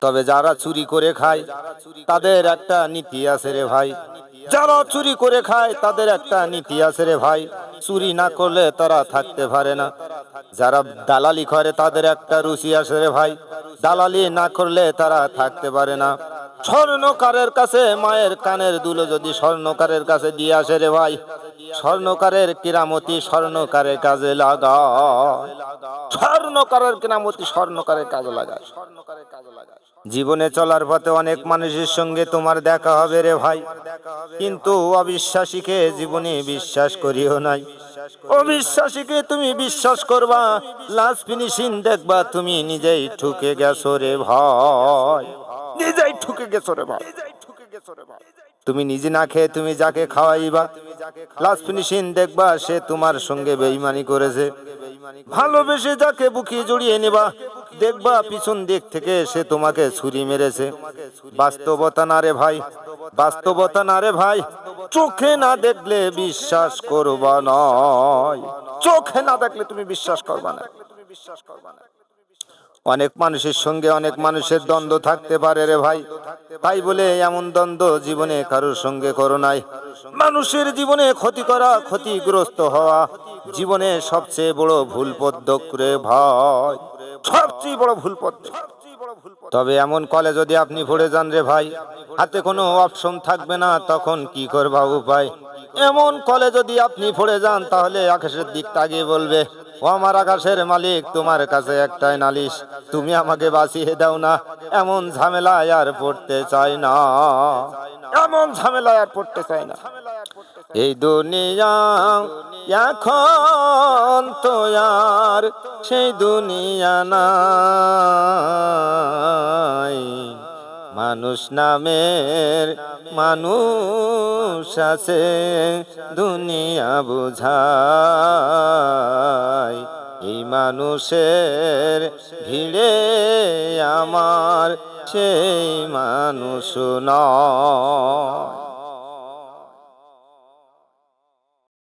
তবে যারা চুরি করে খায় তাদের একটা নীতি আছে রে ভাই। যারা চুরি করে খায় তাদের একটা নীতি আছে রে ভাই। চুরি না করলে তারা থাকতে পারে না। যারা দালালি করে তাদের একটা রুচি আছে রে ভাই। দালালি না করলে তারা থাকতে পারে না। স্বর্ণকারের কাছে মায়ের কানের দুলো যদি স্বর্ণকারের কাছে দিয়ে আসে রে ভাই, স্বর্ণকারের কিরামতি স্বর্ণকারের কাজে লাগায়। স্বর্ণকারের কিরামতি স্বর্ণকারের কাজে লাগায়। জীবনে চলার পথে অনেক মানুষের সঙ্গে তোমার দেখা হবে রে ভাই, কিন্তু অবিশ্বাসীকে জীবনে বিশ্বাস করিও নাই। অবিশ্বাসীকে তুমি বিশ্বাস করবা, লাস্ট ফিনিশিং দেখবা তুমি নিজেই ঠকে গেছো রে ভাই। নিজেই ঠকে গেছো রে ভাই। তুমি নিজে না খেয়ে তুমি যাকে খাওয়াইবা, লাস্ট ফিনিশিং দেখবা সে তোমার সঙ্গে বেঈমানি করেছে। ভালোবেসে যাকে বুকে জড়িয়ে নেবা, দেখবা পিছন দিক থেকে সে তোমাকে ছুরি মেরেছে। বাস্তবতা না রে ভাই, বাস্তবতা না রে ভাই। চোখে না দেখলে বিশ্বাস করবা নয়, চোখে না দেখলে তুমি বিশ্বাস করবা না। অনেক মানুষের সঙ্গে অনেক মানুষের দ্বন্দ্ব থাকতে পারে রে ভাই, তাই বলে এমন দ্বন্দ্ব জীবনে কারোর সঙ্গে করো নাই। মানুষের জীবনে ক্ষতি করা, ক্ষতিগ্রস্ত হওয়া জীবনে সবচেয়ে বড় ভুল পদ্মক রে ভাই, সবচেয়ে বড় ভুল পদ্মক। তবে এমন কলে যদি আপনি পড়ে যান রে ভাই, হাতে কোনো অপশন থাকবে না, তখন কি করবা উপায়? এমন কলে যদি আপনি পড়ে যান তাহলে আকাশের দিক তাকিয়ে বলবে, ও আমার আকাশের মালিক, তোমার কাছে একটাই নালিশ, তুমি আমাকে বাঁচিয়ে দাও না। এমন ঝামেলায় আর পড়তে চাই না, এমন ঝামেলায় আর পড়তে চাই না। এই দুনিয়া এখন তো আর সেই দুনিয়া নাই। মানুষ নামের মানুষ আছে, দুনিয়া বুঝায়। এই মানুষের ভিড়ে আমার সেই মানুষ নয়।